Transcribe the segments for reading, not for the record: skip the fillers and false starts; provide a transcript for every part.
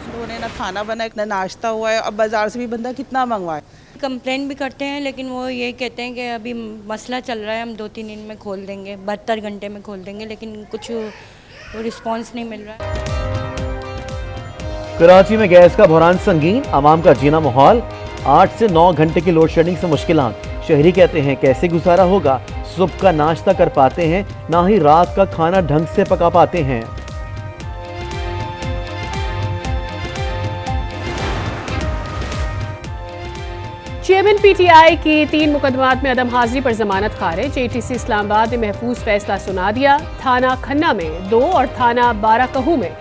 उन्होंने ना खाना बनाया ना नाश्ता हुआ है। अब बाज़ार से भी बंदा कितना मंगवाए। कंप्लेंट भी करते हैं लेकिन वो ये कहते हैं कि अभी मसला चल रहा है, हम 2-3 दिन में खोल देंगे, 72 घंटे में खोल देंगे, लेकिन कुछ रिस्पांस नहीं मिल रहा है। कराची में गैस का बहरान संगीन, आवाम का जीना माहौल। 8 से 9 घंटे की लोड शेडिंग से मुश्किलात। शहरी कहते हैं कैसे गुजारा होगा, सुबह का नाश्ता कर पाते हैं, ना ही रात का खाना ढंग से पका पाते हैं। चेयरमैन पीटीआई की 3 मुकदमात में अदम हाजिरी पर जमानत खारिज। एटीसी इस्लामाबाद ने महफूज फैसला सुना दिया। थाना खन्ना में 2 और थाना बाराकहू में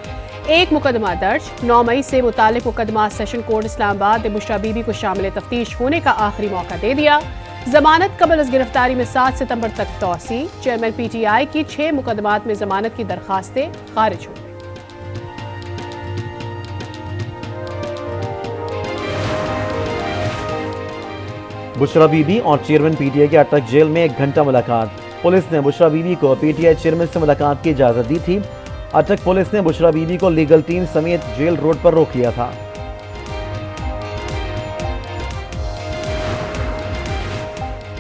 1 मुकदमा दर्ज। 9 मई से मुतालिक मुकदमा सेशन कोर्ट इस्लामाबाद ने बुशरा बीबी को शामिल तफ्तीश होने का आखिरी मौका दे दिया। जमानत कबल अज गिरफ्तारी में 7 सितंबर तक तौसी। चेयरमैन पीटीआई की 6 मुकदमात में जमानत की दरखास्तें खारिज हुई। बुशरा बीबी और चेयरमैन पीटीआई के अटक जेल में 1 घंटा मुलाकात। पुलिस ने बुशरा बीबी को पीटीआई चेयरमैन से मुलाकात की इजाजत दी थी। अटक पुलिस ने बुशरा बीबी को लीगल टीम समेत जेल रोड पर रोक लिया था।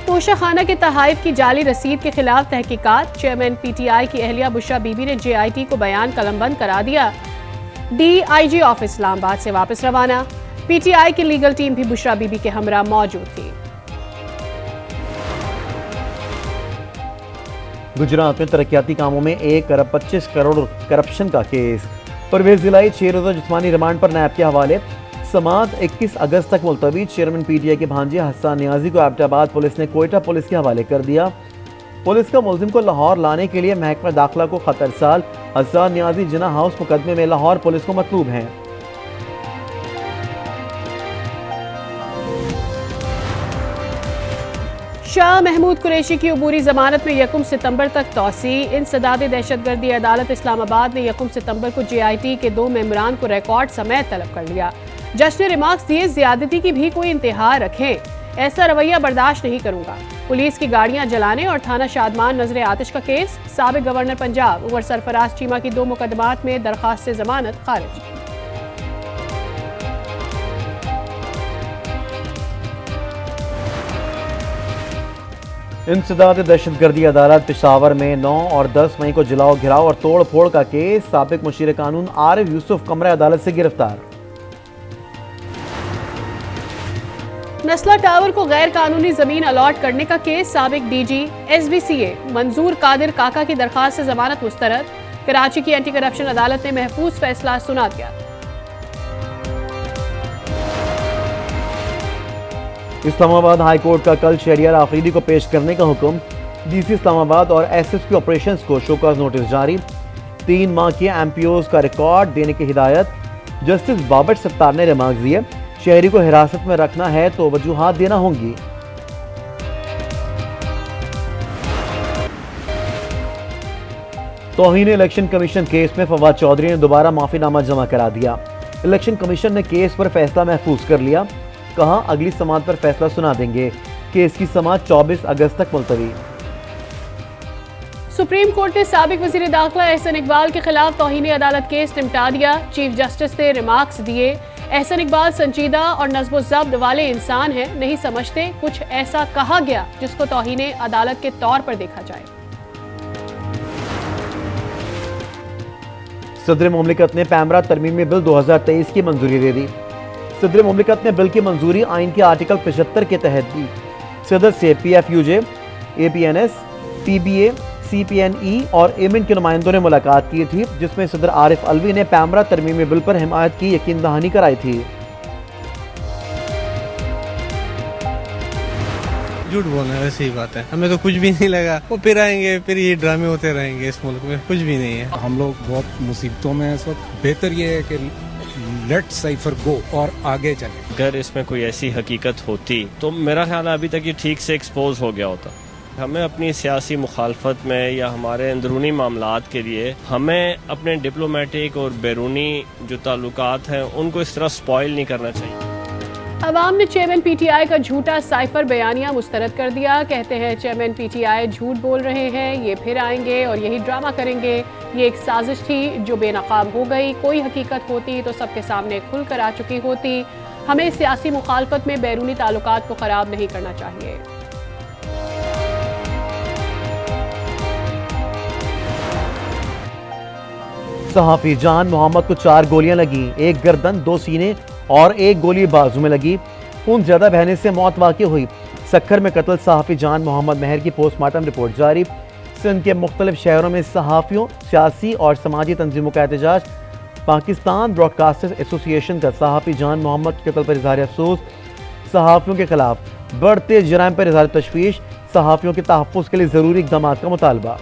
तोशाखाना के तहाइफ की जाली रसीद के खिलाफ तहकीकात। चेयरमैन पीटीआई की अहलिया बुशरा बीबी ने जेआईटी को बयान कलमबंद करा दिया। डीआईजी ऑफिस इस्लामाबाद से वापस रवाना। पीटीआई की लीगल टीम भी बुशरा बीबी के हमरा मौजूद थी। गुजरात में तरक्याती कामों में 1 अरब 25 करोड़ करप्शन का केस। परवेज जिलाई 6 रोजा जिस्मानी रिमांड पर नैब के हवाले। समात 21 अगस्त तक मुलतवी। चेयरमैन पीटीआई के भांजे हसन नियाजी को एबटाबाद पुलिस ने कोयटा पुलिस के हवाले कर दिया। पुलिस का मुलजिम को लाहौर लाने के लिए महकमा दाखिला को खत अरसाल। हसन नियाजी जिना हाउस मुकदमे में लाहौर पुलिस को मतलूब हैं। शाह महमूद कुरैशी की अबूरी जमानत में 1 सितंबर तक तौसी। इंसदाद दहशतगर्दी अदालत इस्लामाबाद ने 1 सितंबर को जेआईटी के 2 मेंबरान को रिकॉर्ड समेत तलब कर लिया। जज ने रिमार्क्स दिए, ज्यादती की भी कोई इंतहा रखें, ऐसा रवैया बर्दाश्त नहीं करूंगा। पुलिस की गाड़ियां जलाने और थाना शादमान नजर आतिश का केस। साबिक गवर्नर पंजाब उमर सरफराज चीमा की 2 मुकदमात में दरखास्त से जमानत खारिज। इंसदाद दहशतगर्दी अदालत पेशावर में 9 और 10 मई को जलाओ घिराव और तोड़ फोड़ का केस। साबिक मुशीर कानून आरिफ यूसुफ कमरा अदालत से गिरफ्तार। नस्ला टावर को गैर कानूनी जमीन अलॉट करने का केस। साबिक डीजी एसबीसीए मंजूर कादिर काका की दरखास्त से जमानत मुस्तरद। कराची की एंटी करप्शन अदालत ने महफूज फैसला सुना दिया। इस्लामाबाद हाई कोर्ट का कल शहरियार आफरीदी को पेश करने का हुक्म। डीसी इस्लामाबाद और एसएसपी ऑपरेशंस को शोकॉज नोटिस जारी। 3 माह के एमपीओज का रिकॉर्ड देने की हिदायत। जस्टिस बाबट सत्तार ने रिमार्क दिए, शहरी को हिरासत में रखना है तो वजूहात देना होंगी। तौहीन इलेक्शन कमीशन केस में फवाद चौधरी ने दोबारा माफीनामा जमा करा दिया। इलेक्शन कमीशन ने केस पर फैसला महफूज कर लिया। कहा अगली समाअत पर फैसला सुना देंगे। केस की समाअत 24 अगस्त तक मुलतवी। सुप्रीम कोर्ट ने साबिक वजीर दाखिला एहसन इकबाल के खिलाफ तौहीन अदालत केस निपटा दिया। चीफ जस्टिस ने रिमार्क्स दिए, एहसन इकबाल संजीदा और नज़्म ज़ब्त वाले इंसान हैं, नहीं समझते कुछ ऐसा कहा गया जिसको तौहीन अदालत के तौर पर देखा जाए। सदर मुमलिकत ने पैमरा तरमीमी बिल 2023 की मंजूरी दे दी। सदर मुमलिकत ने बिल की मंजूरी आइन के आर्टिकल 75 के तहत दी। सदर से PFUJ, APNS, PBA, CPNE और एमिन के नुमाइंदों ने मुलाकात की थी, जिसमें सदर आरिफ अलवी ने पैमरा तरमीमी बिल पर हिमायत की यकीन दहानी कराई थी। झूठ बोलना है, वैसे ही बात है, हमें तो कुछ भी नहीं लगा। वो फिर आएंगे, फिर ये ड्रामे होते रहेंगे। इस मुल्क में कुछ भी नहीं है। हम लोग बहुत मुसीबतों में इस वक्त। बेहतर ये है कि लेट साइफर गो और आगे चले। अगर इसमें कोई ऐसी हकीकत होती तो मेरा ख्याल है अभी तक ये ठीक से एक्सपोज हो गया होता। हमें अपनी सियासी मुखालफत में या हमारे अंदरूनी मामलात के लिए हमें अपने डिप्लोमेटिक और बैरूनी जो ताल्लुकात हैं उनको इस तरह स्पॉइल नहीं करना चाहिए। अवाम ने चेयरमैन पीटीआई का झूठा साइफर बयानिया मुस्तरद कर दिया। कहते हैं चेयरमैन पीटीआई झूठ बोल रहे हैं, ये फिर आएंगे और यही ड्रामा करेंगे। ये एक साजिश थी जो बेनकाब हो गई। कोई हकीकत होती तो सबके सामने खुलकर आ चुकी होती। हमें सियासी मुखालफत में बैरूनी ताल्लुकात को ख़राब नहीं करना चाहिए। सहाफ़ी जान मोहम्मद को 4 गोलियां लगी, एक गर्दन, 2 सीने और 1 गोली बाजू में लगी। खून ज्यादा बहने से मौत वाक़ई हुई। सक्खर में कत्ल सहाफ़ी जान मोहम्मद महर की पोस्टमार्टम रिपोर्ट जारी। सिंध के मुख्तलिफ शहरों में सहाफ़ियों, सियासी और समाजी तंजीमों का एहतजाज। पाकिस्तान ब्रॉडकास्टर्स एसोसिएशन का सहाफ़ी जान मोहम्मद के कत्ल पर इज़हार अफसोस। सहाफ़ियों के खिलाफ बढ़ते जराइम पर इज़हार तशवीश। सहाफ़ियों के तहफ़्फ़ुज़ के लिए ज़रूरी इक़दामात का मुतालबा।